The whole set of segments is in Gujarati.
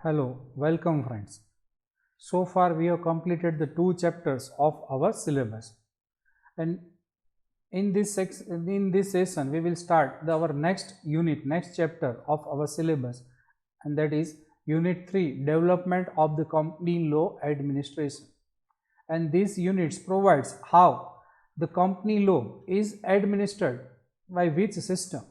Hello, welcome friends. So far we have completed the 2 chapters of our syllabus, and in this session we will start our next unit, next chapter of our syllabus, and that is Unit 3, Development of the Company Law Administration. And these units provides how the company law is administered by which system.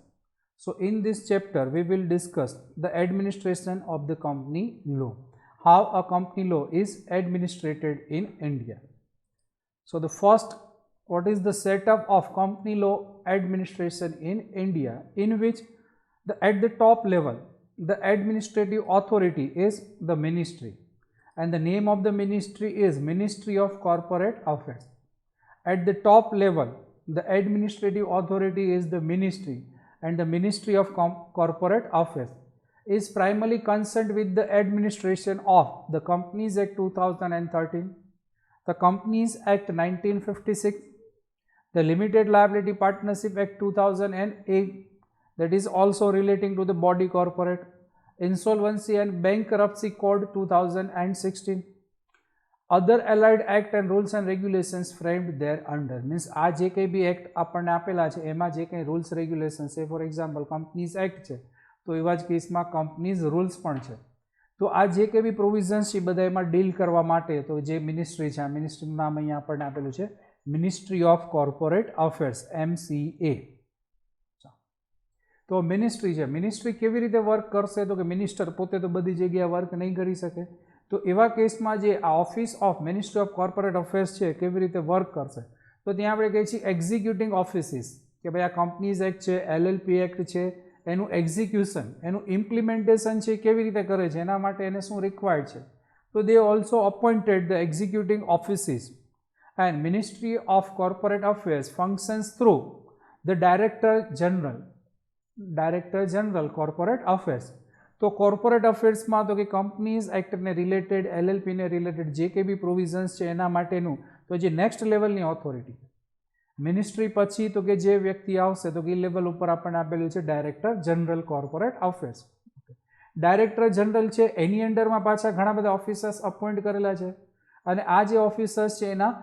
So in this chapter we will discuss the administration of the company law, how a company law is administrated in India. So the first, what is the setup of company law administration in India, in which at the top level the administrative authority is the ministry, and the name of the ministry is Ministry of Corporate Affairs. At the top level the administrative authority is the ministry, and the Ministry of Corporate Affairs is primarily concerned with the administration of the Companies Act 2013, the Companies Act 1956, the Limited Liability Partnership Act 2008, that is also relating to the body corporate, Insolvency and Bankruptcy Code 2016, other allied act and rules and regulations framed there under. Means આ જે કંઈ બી એક્ટ આપણને આપેલા છે એમાં જે કંઈ રૂલ્સ રેગ્યુલેશન છે, ફોર એક્ઝામ્પલ કંપનીઝ એક્ટ છે તો એવા જ કેસમાં કંપનીઝ રૂલ્સ પણ છે. તો આ જે કંઈ બી પ્રોવિઝન્સ છે બધા એમાં ડીલ કરવા માટે તો જે મિનિસ્ટ્રી છે, આ મિનિસ્ટ્રીનું નામ અહીંયા આપણને આપેલું છે ministry of corporate affairs, MCA. તો મિનિસ્ટ્રી છે, મિનિસ્ટ્રી કેવી રીતે વર્ક કરશે તો કે મિનિસ્ટર પોતે તો બધી જગ્યાએ વર્ક નહીં કરી શકે, તો એવા કેસમાં જે આ office of ministry of corporate affairs છે કેવી રીતે વર્ક કરશે તો ત્યાં આપણે કહીએ છીએ એક્ઝિક્યુટિંગ ઓફિસીસ, કે ભાઈ આ કંપનીઝ એક્ટ છે, LLP એક્ટ છે, એનું એક્ઝિક્યુશન, એનું ઇમ્પ્લિમેન્ટેશન છે કેવી રીતે કરે છે, એના માટે એને શું રિક્વાયર્ડ છે. તો they also appointed the executing offices, and ministry of corporate affairs functions through the director general corporate affairs. તો કોર્પોરેટ અફેર્સમાં તો કે કંપનીઝ એક્ટને રિલેટેડ, LLPને રિલેટેડ જે કંઈ બી પ્રોવિઝન્સ છે એના માટેનું તો જે નેક્સ્ટ લેવલની ઓથોરિટી, મિનિસ્ટ્રી પછી તો કે જે વ્યક્તિ આવશે તો કે એ લેવલ ઉપર આપણને આપેલું છે director general corporate affairs. Director general છે એની અંડરમાં પાછા ઘણા બધા ઓફિસર્સ અપોઇન્ટ કરેલા છે, અને આ જે ઓફિસર્સ છે એના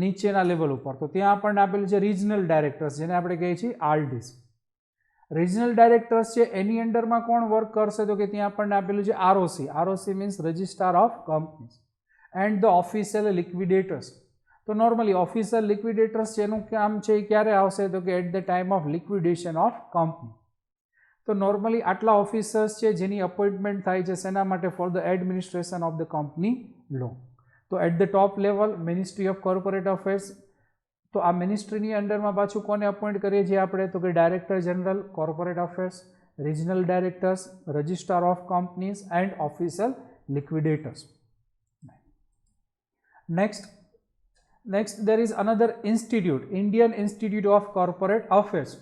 નીચેના લેવલ ઉપર તો ત્યાં આપણને આપેલું છે રિજનલ ડાયરેક્ટર્સ, જેને આપણે કહીએ છીએ RDs. રિજનલ ડાયરેક્ટર્સ છે એની અંડરમાં કોણ વર્ક કરશે તો કે ત્યાં આપણને આપેલું છે ROC means registrar of companies, and the official liquidators. તો નોર્મલી ઓફિશિયલ લિક્વિડેટર્સ જેનું કામ છે એ ક્યારે આવશે તો કે at the time of liquidation of company. તો નોર્મલી આટલા ઓફિસર્સ છે જેની અપોઇન્ટમેન્ટ થાય છે શેના માટે, for the administration of the company law. તો at the top level ministry of corporate affairs, તો આ મિનિસ્ટ્રીની અંડરમાં પાછું કોને અપોઇન્ટ કરીએ છીએ આપણે તો કે director general corporate affairs, regional directors, registrar of companies and official liquidators. Next there is another institute, Indian Institute of Corporate Affairs.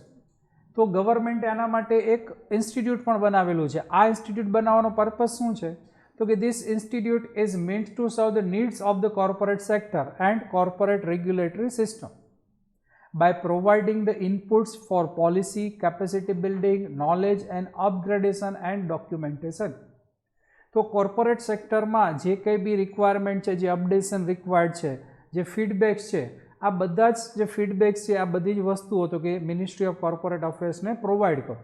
તો ગવર્મેન્ટે આના માટે એક ઇન્સ્ટિટ્યૂટ પણ બનાવેલું છે. આ ઇન્સ્ટિટ્યૂટ બનાવવાનો પર્પઝ શું છે તો કે this institute is meant to serve the needs of the corporate sector and corporate regulatory system by providing the inputs for policy, capacity building, knowledge and upgradation and documentation. તો કોર્પોરેટ સેક્ટરમાં જે કંઈ બી રિક્વાયરમેન્ટ છે, જે અપડેશન રિક્વાયર્ડ છે, જે ફીડબેક્સ છે, આ બધા જ જે ફીડબેક્સ છે આ બધી જ વસ્તુઓ તો કે મિનિસ્ટ્રી ઓફ કોર્પોરેટ અફેર્સને પ્રોવાઈડ કરો.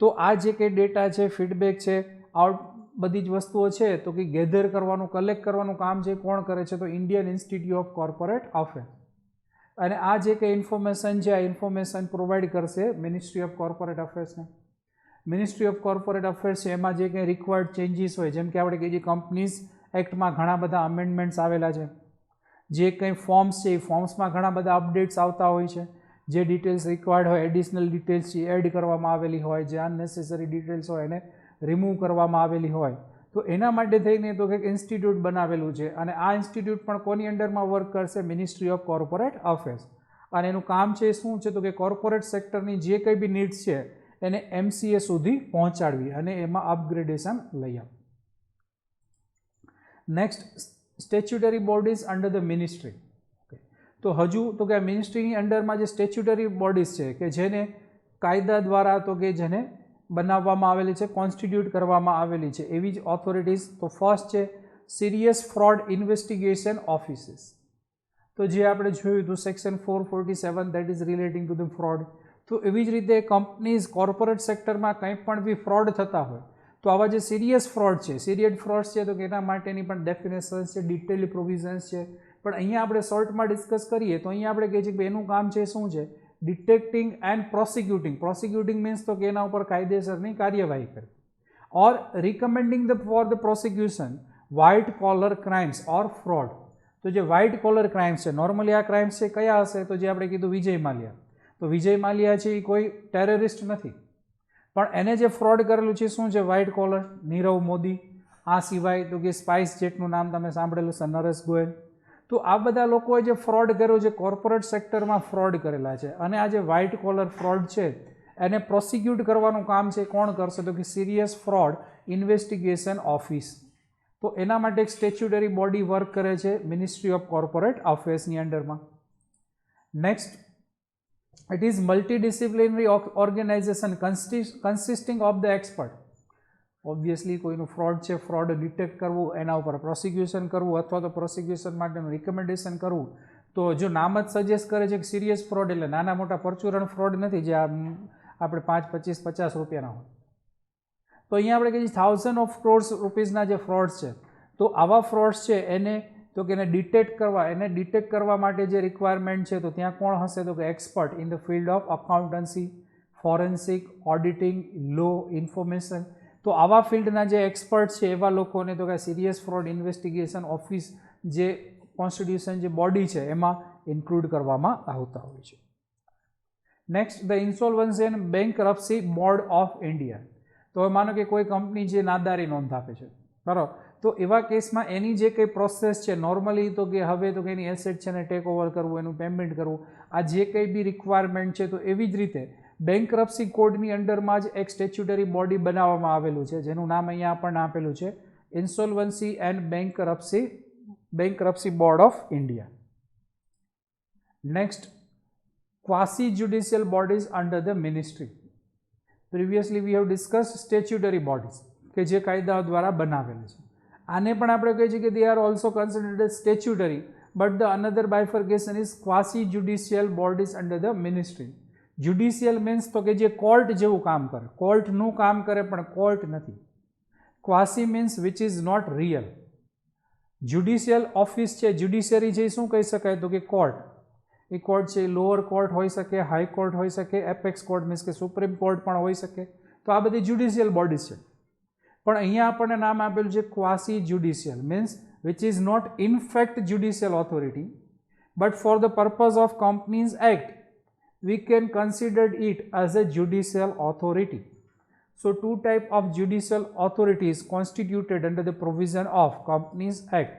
તો આ જે કંઈ ડેટા છે, ફીડબેક છે, આ બધી જ વસ્તુઓ છે તો કે ગેધર કરવાનું, કલેક્ટ કરવાનું કામ જે કોણ કરે છે તો Indian institute of corporate affairs. અને આ જે કંઈ ઇન્ફોર્મેશન છે આ ઇન્ફોર્મેશન પ્રોવાઈડ કરશે મિનિસ્ટ્રી ઓફ કોર્પોરેટ અફેર્સને. મિનિસ્ટ્રી ઓફ કોર્પોરેટ અફેર્સ છે એમાં જે કંઈ રિક્વાયર્ડ ચેન્જીસ હોય, જેમ કે આપણે કહીએ કંપનીઝ એક્ટમાં ઘણા બધા અમેન્ડમેન્ટ્સ આવેલા છે, જે કંઈ ફોર્મ્સ છે એ ફોર્મ્સમાં ઘણા બધા અપડેટ્સ આવતા હોય છે, જે ડિટેલ્સ રિક્વાયર્ડ હોય, એડિશનલ ડિટેલ્સ છે એડ કરવામાં આવેલી હોય, જે અનનેસેસરી ડિટેલ્સ હોય એને રિમૂવ કરવામાં આવેલી હોય, તો એના માટે થઈને તો કંઈક ઇન્સ્ટિટ્યૂટ બનાવેલું છે. અને આ ઇન્સ્ટિટ્યૂટ પણ કોની અંડરમાં વર્ક કરશે, મિનિસ્ટ્રી ઓફ કોર્પોરેટ અફેર્સ. અને એનું કામ છે શું છે તો કે કોર્પોરેટ સેક્ટરની જે કંઈ બી નીડ્સ છે એને MCA સુધી પહોંચાડવી અને એમાં અપગ્રેડેશન લઈ આવવું. Next, statutory bodies under the ministry. તો હજુ તો કે મિનિસ્ટ્રીની અંડરમાં જે સ્ટેચ્યુટરી બોડીઝ છે કે જેને કાયદા દ્વારા તો કે જેને બનાવવામાં આવેલી છે, કોન્સ્ટિટ્યુટ કરવામાં આવેલી છે એવી જ ઓથોરિટીઝ. તો ફર્સ્ટ છે સિરિયસ ફ્રોડ ઇન્વેસ્ટિગેશન ઓફિસીસ. તો જે આપણે જોયું હતું section 447 that is relating to the fraud. તો એવી જ રીતે કંપનીઝ કોર્પોરેટ સેક્ટરમાં કંઈ પણ બી ફ્રોડ થતા હોય તો આવા જે સિરિયસ ફ્રોડ છે, સિરિયસ ફ્રોડ છે તો એના માટેની પણ ડેફિનેશન્સ છે, ડિટેલ પ્રોવિઝન્સ છે. પણ અહીંયા આપણે શોર્ટમાં ડિસ્કસ કરીએ તો અહીંયા આપણે કહીએ છીએ કે એનું કામ છે શું છે, detecting and prosecuting. Prosecuting means તો કે એના ઉપર કાયદેસરની કાર્યવાહી કરવી, or recommending for the prosecution white collar crimes or fraud. તો જે વ્હાઇટ કોલર ક્રાઇમ્સ છે, નોર્મલી આ ક્રાઇમ્સ છે કયા હશે, તો જે આપણે કીધું વિજય માલ્યા. તો વિજય માલ્યા છે એ કોઈ ટેરરિસ્ટ નથી, પણ એને જે ફ્રોડ કરેલું છે શું છે, વ્હાઇટ કોલર. નીરવ મોદી, આ સિવાય તો કે સ્પાઇસ જેટનું નામ તમે સાંભળેલું છે, નરેશ ગોયલ. તો આ બધા લોકોએ જે ફ્રોડ કર્યો છે કોર્પોરેટ સેક્ટરમાં ફ્રોડ કરેલા છે, અને આ જે વ્હાઇટ કોલર ફ્રોડ છે એને પ્રોસિક્યુટ કરવાનું કામ છે કોણ કરશે, તો કે સિરિયસ ફ્રોડ ઇન્વેસ્ટિગેશન ઓફિસ. તો એના માટે એક સ્ટેચ્યુટરી બોડી વર્ક કરે છે મિનિસ્ટ્રી ઓફ કોર્પોરેટ અફેર્સની અંડરમાં. Next, it is multidisciplinary organization consisting of the expert. Obviously કોઈનું ફ્રોડ છે, ફ્રોડ ડિટેક્ટ કરવું, એના ઉપર પ્રોસિક્યુશન કરવું અથવા તો પ્રોસિક્યુશન માટેનું રિકમેન્ડેશન કરવું. તો જો નામ જ સજેસ્ટ કરે છે કે સિરિયસ ફ્રોડ એટલે નાના મોટા પરચુરણ ફ્રોડ નથી જે આપણે 5, 25, 50 રૂપિયાના હોય. તો અહીંયા આપણે કહીએ 1000 of crores રૂપીઝના જે ફ્રોડ્સ છે, તો આવા ફ્રોડ્સ છે એને તો કે એને ડિટેક્ટ કરવા માટે જે રિક્વાયરમેન્ટ છે તો ત્યાં કોણ હશે, તો કે expert in the field of accountancy, forensic, auditing, law, information. તો આવા ફિલ્ડના જે એક્સપર્ટ છે એવા લોકોને તો કે સિરિયસ ફ્રોડ ઇન્વેસ્ટિગેશન ઓફિસ જે કોન્સ્ટિટ્યુશન જે બોડી છે એમાં ઇન્ક્લુડ કરવામાં આવતા હોય છે. Next, the insolvency and bankruptcy board of India. તો હવે માનો કે કોઈ કંપની જે નાદારી નોંધ આપે છે, બરાબર, તો એવા કેસમાં એની જે કંઈ પ્રોસેસ છે નોર્મલી તો કે હવે તો કે એની એસેટ છે ને ટેક ઓવર કરવું, એનું પેમેન્ટ કરવું, આ જે કંઈ બી રિક્વાયરમેન્ટ છે તો એવી જ રીતે બેન્કરપ્સી કોડની અંડરમાં જ એક સ્ટેચ્યુટરી બોડી બનાવવામાં આવેલું છે જેનું નામ અહીંયા આપણને આપેલું છે insolvency and bankruptcy board of India. Next, quasi judicial bodies under the ministry. Previously we have discussed statutory bodies કે જે કાયદાઓ દ્વારા બનાવેલી છે. આને પણ આપણે કહીએ છીએ કે they are also considered statutory, but the another bifurcation is quasi judicial bodies under the ministry. Judicial means તો કે જે કોર્ટ જેવું કામ કરે, કોર્ટનું કામ કરે પણ કોર્ટ નથી. Quasi means which is not real. Judicial office છે, જ્યુડિશિયરી છે શું કહી શકાય, તો કે કોર્ટ. એ કોર્ટ છે લોઅર કોર્ટ હોઈ શકે, હાઈ કોર્ટ હોઈ શકે, એપેક્સ કોર્ટ મીન્સ કે સુપ્રીમ કોર્ટ પણ હોઈ શકે. તો આ બધી જ્યુડિશિયલ બોડીઝ છે. પણ અહીંયા આપણને નામ આપેલું છે quasi judicial means which is not in fact judicial authority, but for the purpose of companies act we can consider it as a judicial authority. So two type of judicial authorities constituted under the provision of Companies Act,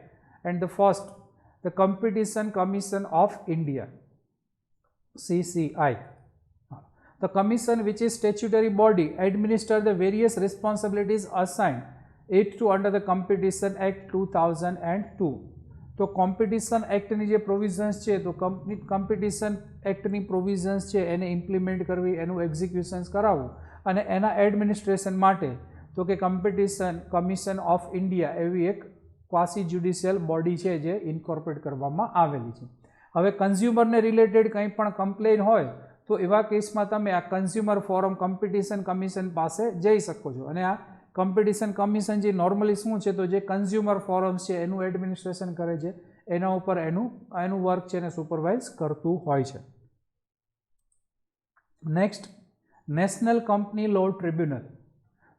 and the first, the Competition Commission of India, CCI. The commission, which is statutory body, administer the various responsibilities assigned it to under the Competition Act 2002. તો કોમ્પિટિશન એક્ટની જે પ્રોવિઝન્સ છે તો કોમ્પિટિશન એક્ટની પ્રોવિઝન્સ છે એને ઇમ્પ્લિમેન્ટ કરવી, એનું એક્ઝિક્યુશન્સ કરાવવું, અને એના એડમિનિસ્ટ્રેશન માટે તો કે કોમ્પિટિશન કમિશન ઓફ ઇન્ડિયા એવી એક ક્વાસી જ્યુડિશિયલ બોડી છે જે ઇન્કોર્પોરેટ કરવામાં આવેલી છે. હવે કન્ઝ્યુમરને રિલેટેડ કંઈ પણ કમ્પ્લેન હોય તો એવા કેસમાં તમે આ કન્ઝ્યુમર ફોરમ કોમ્પિટિશન કમિશન પાસે જઈ શકો છો, અને આ કોમ્પિટિશન કમિશન જે નોર્મલી શું છે તો જે કન્ઝ્યુમર ફોરમ્સ છે એનું એડમિનિસ્ટ્રેશન કરે છે, એના ઉપર એનું વર્ક છે એને સુપરવાઇઝ કરતું હોય છે. Next, national company law tribunal.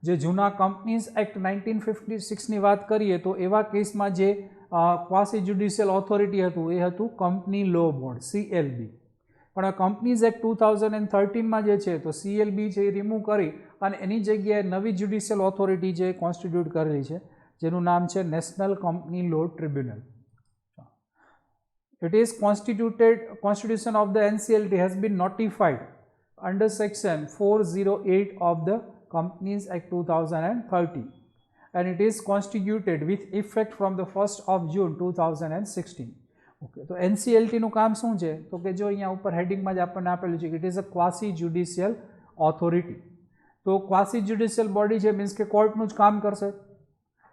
જે જૂના કંપનીઝ એક્ટ 1956ની વાત કરીએ તો એવા કેસમાં જે ક્વાસી જ્યુડિશિયલ ઓથોરિટી હતું એ હતું કંપની લો બોર્ડ, CLB. પણ કંપનીઝ એક્ટ 2013માં જે છે તો CLB છે એ રિમૂવ કરી અને એની જગ્યાએ નવી જ્યુડિશિયલ ઓથોરિટી જે કોન્સ્ટિટ્યુટ કરેલી છે જેનું નામ છે national company law tribunal. It is constitution of the NCLT has been notified under section 408 of the Companies Act 2013 and it is constituted with effect from the 1st of June 2016. Okay, તો NCLTનું કામ શું છે તો કે જો અહીંયા ઉપર હેડિંગમાં જ આપણને આપેલું છે કે it is a quasi judicial authority. તો ક્વાસી જ્યુડિશિયલ બોડી છે મીન્સ કે કોર્ટનું જ કામ કરશે.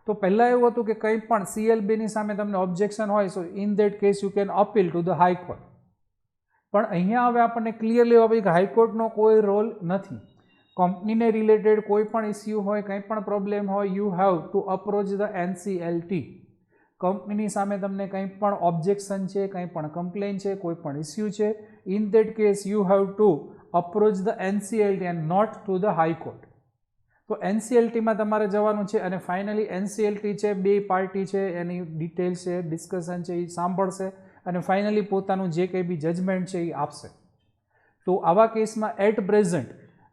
તો પહેલાં એવું હતું કે કંઈ પણ CLBની સામે તમને ઓબ્જેક્શન હોય સો in that case you can appeal to the high court. પણ અહીંયા હવે આપણને ક્લિયરલી હવે કે હાઈકોર્ટનો કોઈ રોલ નથી. કંપનીને રિલેટેડ કોઈ પણ ઇસ્યુ હોય, કંઈ પણ પ્રોબ્લેમ હોય, you have to approach the NCLT. કંપનીની સામે તમને કંઈ પણ ઓબ્જેક્શન છે, કંઈ પણ કમ્પ્લેન છે, કોઈ પણ ઇસ્યુ છે, in that case you have to approach the NCLT and not to the high court. તો NCLTમાં તમારે જવાનું છે અને ફાઇનલી NCLT છે, બે પાર્ટી છે, એની ડિટેલ છે, ડિસ્કશન છે, એ સાંભળશે અને ફાઇનલી પોતાનું જે કંઈ બી જજમેન્ટ છે એ આપશે. તો આવા કેસમાં at present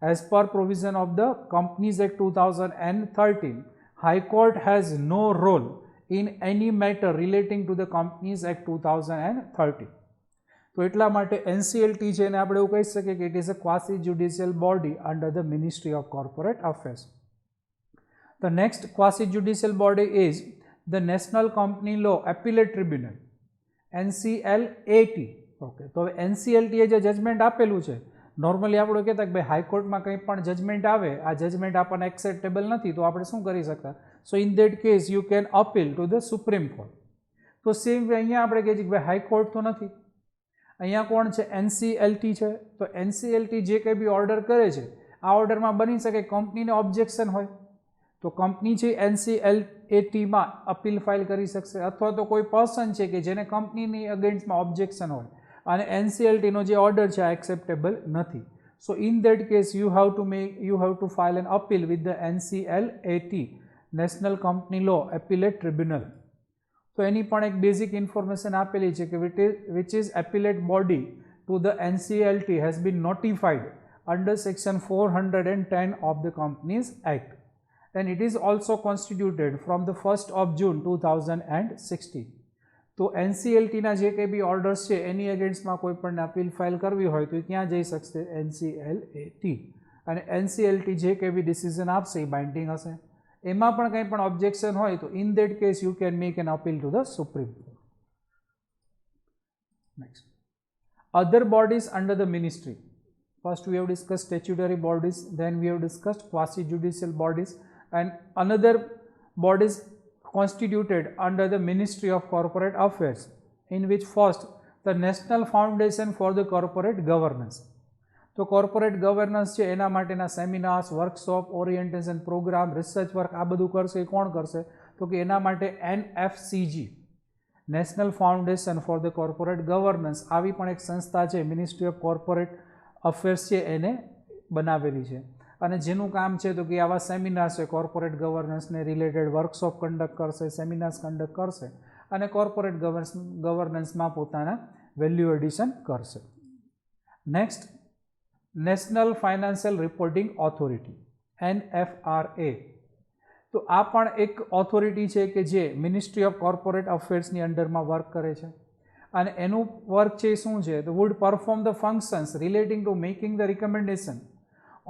as per provision of the companies act 2013 High Court has no role in any matter relating to the Companies Act 2013. તો એટલા માટે NCLT છે એને આપણે એવું કહી શકીએ કે it is a quasi judicial body under the ministry of corporate affairs. The next quasi judicial body is the National Company Law Appellate Tribunal, NCLAT. Okay, તો હવે NCLT એ જે જજમેન્ટ આપેલું છે, નોર્મલી આપણે કહેતા કે ભાઈ હાઈકોર્ટમાં કંઈ પણ જજમેન્ટ આવે, આ જજમેન્ટ આપણને એક્સેપ્ટેબલ નથી તો આપણે શું કરી શકતા? સો in that case you can appeal to the supreme court. તો સેમ વે અહીંયા આપણે કહીએ છીએ કે ભાઈ હાઈકોર્ટ તો નથી, અહીંયા કોણ છે? NCLT છે. તો NCLT જે કંઈ બી ઓર્ડર કરે છે, આ ઓર્ડરમાં બની શકે કંપનીને ઓબ્જેક્શન હોય તો કંપની છે NCLATમાં અપીલ ફાઇલ કરી શકશે, અથવા તો કોઈ પર્સન છે કે જેને કંપનીની અગેન્સ્ટમાં ઓબ્જેક્શન હોય અને NCLTનો જે ઓર્ડર છે આ એક્સેપ્ટેબલ નથી. So in that case you have to file an appeal with the NCLAT, national company law appellate tribunal. તો એની પણ એક બેઝિક ઇન્ફોર્મેશન આપેલી છે કે which is appellate body to the NCLT has been notified under section 410 of the companies act and it is also constituted from the 1st of June 2016. તો NCLTના જે કંઈ બી ઓર્ડર્સ છે એની અગેન્સ્ટમાં કોઈ પણ અપીલ ફાઇલ કરવી હોય તો એ ક્યાં જઈ શકશે? NCLAT. અને NCLT જે કંઈ બી ડિસિઝન આપશે એ બાઇન્ડિંગ હશે. એમાં પણ કંઈ પણ ઓબ્જેક્શન હોય તો in that case you can make an appeal to the supreme court. Next, other bodies under the ministry. First we have discussed statutory bodies, then we have discussed quasi judicial bodies, and another bodies constituted under the Ministry of Corporate Affairs, in which first the National Foundation for the Corporate Governance. તો કોર્પોરેટ ગવર્નન્સ છે એના માટેના seminars, workshop, orientation programme, research work આ બધું કરશે. એ કોણ કરશે? તો કે એના માટે NFCG, national foundation for the corporate governance, આવી પણ એક સંસ્થા છે મિનિસ્ટ્રી ઓફ કોર્પોરેટ અફેર્સ છે એને બનાવેલી છે. અને જેનું કામ છે તો કે આવા સેમિનાર્સ છે, કોર્પોરેટ ગવર્નન્સને રિલેટેડ વર્કશોપ કન્ડક્ટ કરશે, સેમિનાર્સ કન્ડક્ટ કરશે અને કોર્પોરેટ ગવર્નન્સમાં પોતાના વેલ્યુ એડિશન કરશે. Next, national financial reporting authority, NFRA. તો આ પણ એક ઓથોરિટી છે કે જે મિનિસ્ટ્રી ઓફ કોર્પોરેટ અફેર્સની અંડરમાં વર્ક કરે છે અને એનું વર્ક છે શું છે? તો would perform the functions relating to making the recommendation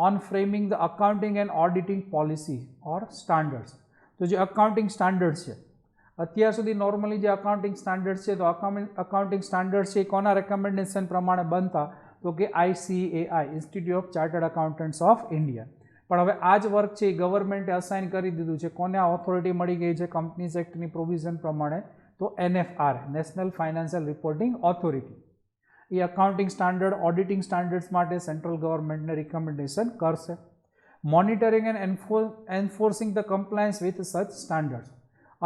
on framing the accounting and auditing policy or standards. તો જે અકાઉન્ટિંગ સ્ટાન્ડર્ડ્સ છે, અત્યાર સુધી નોર્મલી જે અકાઉન્ટિંગ સ્ટાન્ડર્ડ્સ છે તો અકાઉન્ટિંગ સ્ટાન્ડર્ડ્સ છે કોના રેકમેન્ડેશન પ્રમાણે બનતા? તો કે ICAI, institute of chartered accountants of India. પણ હવે આ જ વર્ક છે એ ગવર્મેન્ટે અસાઇન કરી દીધું છે. કોને આ ઓથોરિટી મળી ગઈ છે કંપનીઝ એક્ટની પ્રોવિઝન પ્રમાણે? તો NFRA, national financial reporting authority. એ અકાઉન્ટિંગ સ્ટાન્ડર્ડ, ઓડિટિંગ સ્ટાન્ડર્ડ્સ માટે સેન્ટ્રલ ગવર્મેન્ટને રિકમેન્ડેશન કરશે. Monitoring and enforcing the compliance with such standards.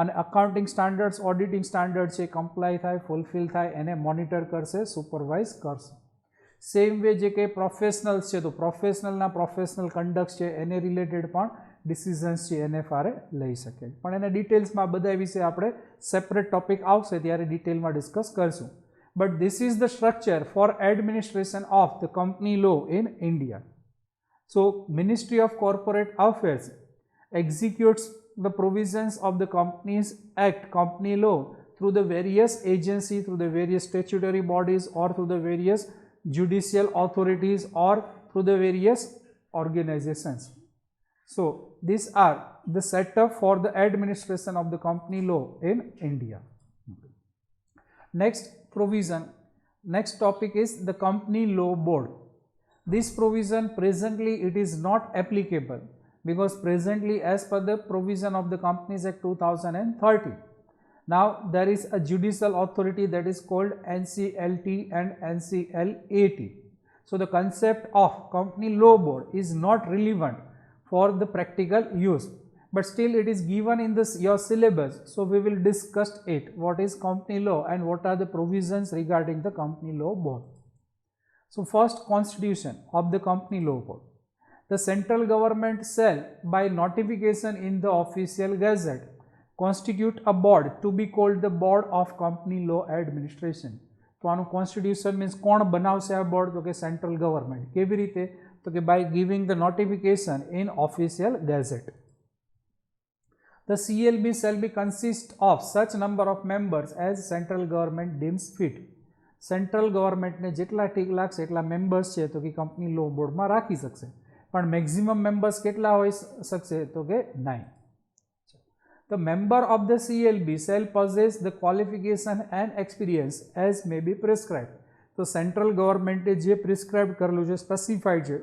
અને અકાઉન્ટિંગ સ્ટાન્ડર્ડ્સ, ઓડિટિંગ સ્ટાન્ડર્ડ છે કમ્પ્લાય થાય, ફુલફિલ થાય એને મોનિટર કરશે, સુપરવાઇઝ કરશે. સેમ વે જે કંઈ પ્રોફેશનલ્સ છે તો પ્રોફેશનલના પ્રોફેશનલ કન્ડક્ટ છે એને રિલેટેડ પણ ડિસિઝન્સ છે NFRA લઈ શકે. પણ એને ડિટેલ્સમાં બધા વિશે આપણે સેપરેટ ટોપિક આવશે ત્યારે ડિટેલમાં ડિસ્કસ કરશું. But this is the structure for administration of the company law in India. So, Ministry of Corporate Affairs executes the provisions of the Companies Act, company law, through the various agencies, through the various statutory bodies, or through the various judicial authorities, or through the various organizations. So, these are the setup for the administration of the company law in India. Next provision, next topic is the Company Law Board. This provision presently it is not applicable because presently as per the provision of the Companies Act 2013, now there is a judicial authority that is called NCLT and NCLAT. So the concept of company law board is not relevant for the practical use, but still it is given in this your syllabus. So we will discuss it, what is company law and what are the provisions regarding the company law board. So first, constitution of the company law board. The central government shall by notification in the official gazette constitute a board to be called the board of company law administration. તો આનું કોન્સ્ટિટ્યુશન મીન્સ કોણ બનાવશે આ બોર્ડ? તો કે સેન્ટ્રલ ગવર્મેન્ટ. કેવી રીતે? તો કે by giving the notification in official gazette. The CLB shall be consist of such number of members as central government deems fit. Central ગવર્મેન્ટને જેટલા ઠીક લાગશે એટલા મેમ્બર્સ છે તો કે કંપની લો બોર્ડમાં રાખી શકશે, પણ મેક્સિમમ મેમ્બર્સ કેટલા હોઈ શકશે? તો કે 9. The member of the CLB shall possess the qualification and experience as may be prescribed. તો સેન્ટ્રલ ગવર્મેન્ટે જે પ્રિસ્ક્રાઇબ કરેલું છે, સ્પેસિફાઈડ છે,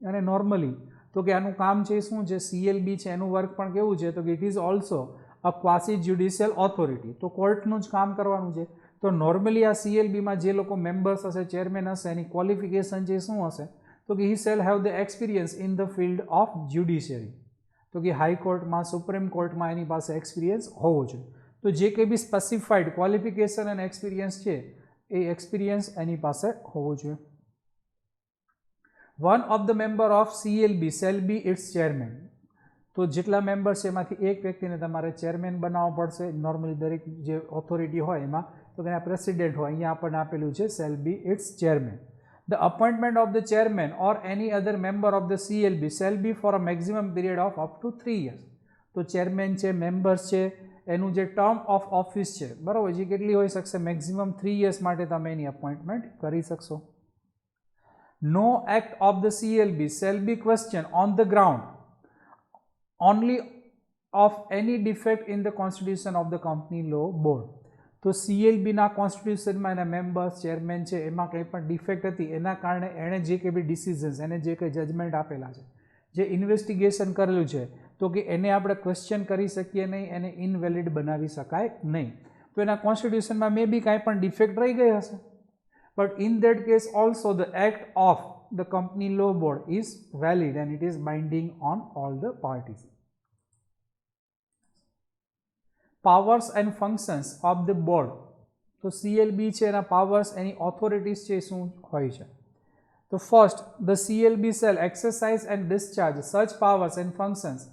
અને નોર્મલી તો કે આનું કામ છે શું છે? CLB છે એનું વર્ક પણ કેવું છે? તો કે it is also a quasi judicial authority. તો કોર્ટનું જ કામ કરવાનું છે. તો નોર્મલી આ CLBમાં જે લોકો મેમ્બર્સ હશે, ચેરમેન હશે, એની ક્વોલિફિકેશન જે શું હશે? તો કે he shall have the experience in the field of judiciary. તો કે હાઈકોર્ટમાં, સુપ્રીમ કોર્ટમાં એની પાસે એક્સપિરિયન્સ હોવો જોઈએ. તો જે કંઈ બી સ્પેસિફાઈડ ક્વોલિફિકેશન અને એક્સપિરિયન્સ છે એ એક્સપિરિયન્સ એની પાસે હોવો જોઈએ. One of the member of CLB shall be its chairman. તો જેટલા મેમ્બર્સ છે એમાંથી એક વ્યક્તિને તમારે ચેરમેન બનાવવો પડશે. નોર્મલી દરેક જે ઓથોરિટી હોય એમાં તો કે પ્રેસિડેન્ટ હોય, અહીંયા આપણને આપેલું છે shall be its chairman. The appointment of the chairman or any other member of the CLB shall be for a maximum period of up to 3 years. તો ચેરમેન છે, મેમ્બર્સ છે, એનું જે ટર્મ ઓફ ઓફિસ છે, બરાબર, જે કેટલી હોઈ શકશે? મેક્સિમમ 3 years માટે તમે એની અપોઇન્ટમેન્ટ કરી શકશો. No act of the CLB shall be questioned on the ground only of any defect in the constitution of the company law board. તો CLBના કોન્સ્ટિટ્યુશનમાં એના મેમ્બર્સ, ચેરમેન છે, એમાં કંઈ પણ ડિફેક્ટ હતી એના કારણે એણે જે કંઈ બી ડિસિઝન્સ, એને જે કંઈ જજમેન્ટ આપેલા છે, જે ઇન્વેસ્ટિગેશન કરેલું છે, તો કે એને આપણે ક્વેશ્ચન કરી શકીએ નહીં, એને ઇનવેલિડ બનાવી શકાય નહીં. તો એના કોન્સ્ટિટ્યુશનમાં મે બી કાંઈ પણ ડિફેક્ટ રહી ગઈ હશે, but in that case also the act of the company law board is valid and it is binding on all the parties. Powers and functions of the board. તો CLB છે એના પાવર્સ, એની ઓથોરિટીઝ છે શું હોય છે? તો first, the CLB shall exercise and discharge such powers and functions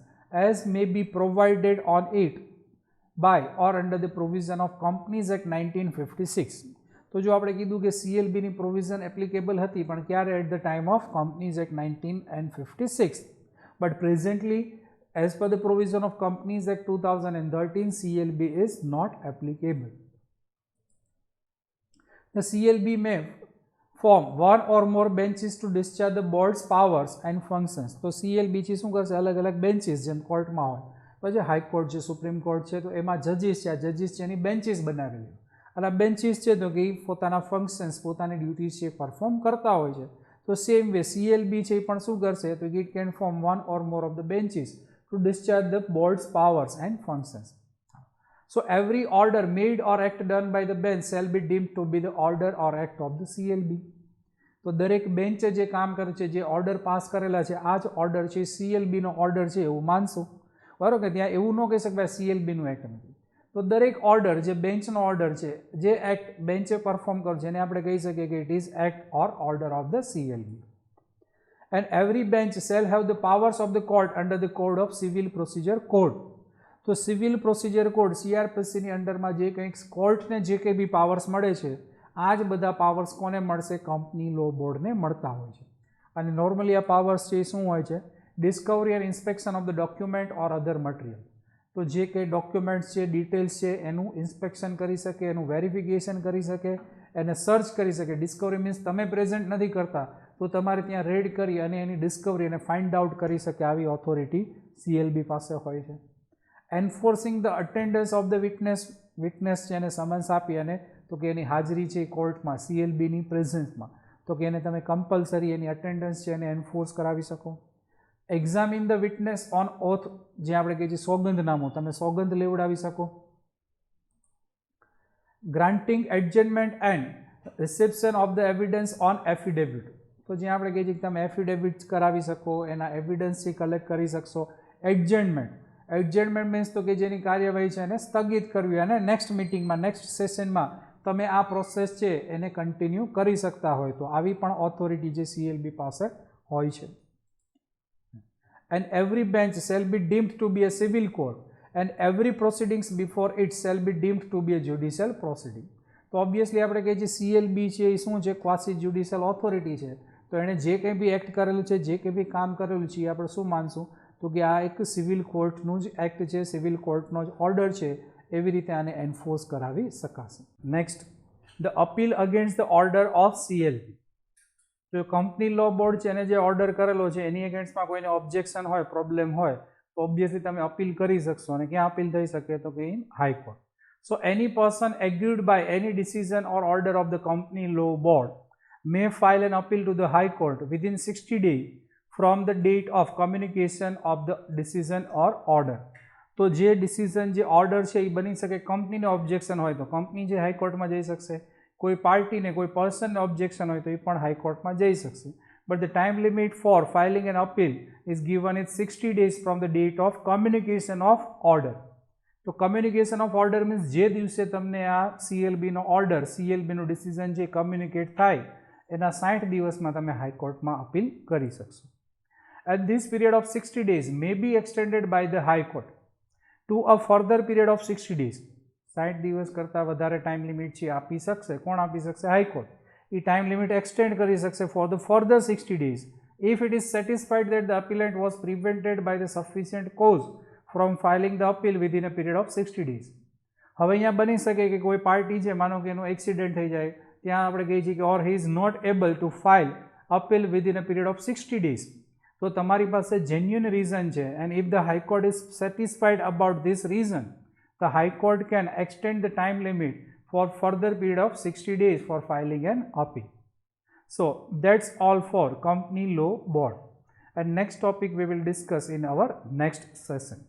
as may be provided on it by or under the provision of companies act 1956. તો જો આપણે કીધું કે CLBની પ્રોવિઝન એપ્લિકેબલ હતી, પણ ક્યારે? At the time of companies act 1956, but presently as per the provision of Companies Act 2013, CLB is not applicable. The CLB may form one or more benches to discharge the board's powers and functions. તો CLB છે શું કરશે? અલગ અલગ બેન્ચીસ, જેમ કોર્ટમાં હોય, પછી હાઈકોર્ટ છે, સુપ્રીમ કોર્ટ છે, તો એમાં જજીસ છે, આ જજીસ છે એની બેન્ચીસ બનાવેલી, અને આ બેન્ચીસ છે તો કે પોતાના ફંક્શન્સ, પોતાની ડ્યુટીઝ છે પરફોર્મ કરતા હોય છે. તો સેમ વે CLB છે એ પણ શું કરશે? તો it can form one or more of the benches to discharge the board's powers and functions. So every order made or act done by the bench shall be deemed to be the order or act of the CLB. તો દરેક બેન્ચે જે કામ કરે છે, જે ઓર્ડર પાસ કરેલા છે, આ જ ઓર્ડર છે CLBનો ઓર્ડર છે એવું માનશો, બરાબર? કે ત્યાં એવું ન કહી શકાય CLBનું એક્ટ નથી. તો દરેક ઓર્ડર જે બેન્ચનો ઓર્ડર છે, જે એક્ટ બેન્ચે પરફોર્મ કરે છે, એને આપણે કહી શકીએ કે it is act or order of the CLB. And every bench shall have the powers of the court under the Code of Civil Procedure Code. તો સિવિલ પ્રોસિજર કોડ CRPCની અંડરમાં જે કંઈક કોર્ટને જે કંઈ બી પાવર્સ મળે છે, આ જ બધા પાવર્સ કોને મળશે? કંપની લો બોર્ડને મળતા હોય છે. અને નોર્મલી આ પાવર્સ છે એ શું હોય છે? Discovery and inspection of the document or other material. તો જે કંઈ ડોક્યુમેન્ટ્સ છે, ડિટેલ્સ છે, એનું ઇન્સ્પેક્શન કરી શકે, એનું વેરિફિકેશન કરી શકે, એને સર્ચ કરી શકે. ડિસ્કવરી મીન્સ તમે પ્રેઝન્ટ નથી કરતા તો તમારે ત્યાં રેડ કરી અને એની ડિસ્કવરી અને ફાઇન્ડ આઉટ કરી શકે, આવી ઓથોરિટી CLB પાસે હોય છે. Enforcing the attendance of the witness છે એને સમન્સ આપી અને તો કે એની હાજરી છે કોર્ટમાં CLBની પ્રેઝન્સમાં, તો કે એને તમે કમ્પલસરી એની અટેન્ડન્સ છે એને એન્ફોર્સ કરાવી શકો. Examine the witness on oath, જે આપણે કહીએ છીએ સોગંદનામું, તમે સોગંદ લેવડાવી શકો. Granting adjournment and reception of the evidence on affidavit, તો જ્યાં આપણે કહીએ છીએ કે તમે એફિડેવિટ કરાવી શકો, એના એવિડન્સથી કલેક્ટ કરી શકશો. એડજમેન્ટ મીન્સ તો કે જેની કાર્યવાહી છે એને સ્થગિત કરવી અને નેક્સ્ટ મિટિંગમાં, નેક્સ્ટ સેશનમાં તમે આ પ્રોસેસ છે એને કન્ટિન્યુ કરી શકતા હોય તો આવી પણ ઓથોરિટી જે CLB પાસે હોય છે. And every bench shall be deemed to be a civil court and every proceedings before it shall be deemed to be a judicial proceeding. તો ઓબ્વિયસલી આપણે કહીએ છીએ CLB છે એ શું છે, ક્વાસી જ્યુડિશિયલ ઓથોરિટી છે. તો એણે જે કંઈ બી એક્ટ કરેલું છે, જે કંઈ બી કામ કરેલું છે એ આપણે શું માનશું, તો કે આ એક સિવિલ કોર્ટનું જ એક્ટ છે, સિવિલ કોર્ટનો જ ઓર્ડર છે, એવી રીતે આને એન્ફોર્સ કરાવી શકાશે. Next, the appeal against the order of CLB. તો કંપની લો બોર્ડ છે એને જે ઓર્ડર કરેલો છે એની અગેન્સ્ટમાં કોઈને ઓબ્જેક્શન હોય, પ્રોબ્લેમ હોય તો ઓબ્વિયસલી તમે અપીલ કરી શકશો. અને ક્યાં અપીલ થઈ શકે, તો કે in high court. So any person aggrieved by any decision or order of the company law board may file an appeal to the High Court within 60 days from the date of communication of the decision or order. તો જે ડિસિઝન, જે ઓર્ડર છે એ બની શકે, કંપનીને ઓબ્જેક્શન હોય તો કંપની જે હાઈકોર્ટમાં જઈ શકશે, કોઈ પાર્ટીને, કોઈ પર્સનને ઓબ્જેક્શન હોય તો એ પણ હાઈકોર્ટમાં જઈ શકશે. But the time limit for filing an appeal is given is 60 days from the date of communication of order. તો કમ્યુનિકેશન ઓફ ઓર્ડર મીન્સ જે દિવસે તમને આ CLBનો ઓર્ડર, CLBનું ડિસિઝન જે કમ્યુનિકેટ થાય એના 60 દિવસમાં તમે હાઈકોર્ટમાં અપીલ કરી શકશો. At this period of 60 days may be extended by the High Court to a further period of 60 days. 60 દિવસ કરતાં વધારે ટાઈમ લિમિટ છે આપી શકશે. કોણ આપી શકશે? હાઈકોર્ટ. એ ટાઈમ લિમિટ એક્સટેન્ડ કરી શકશે for the further 60 days if it is satisfied that the appellant was prevented by the sufficient cause from filing the appeal within a period of 60 days. હવે અહીંયા બની શકે કે કોઈ પાર્ટી છે, માનો કે એનું એક્સિડન્ટ થઈ જાય, ત્યાં આપણે કહીએ છીએ કે or he is not able to file appeal within a period of 60 days. તો તમારી પાસે જેન્યુઅન રીઝન છે and if the high court is satisfied about this reason, the high court can extend the time limit for further period of 60 days for filing an appeal. So that's all for company law board, and next topic we will discuss in our next session.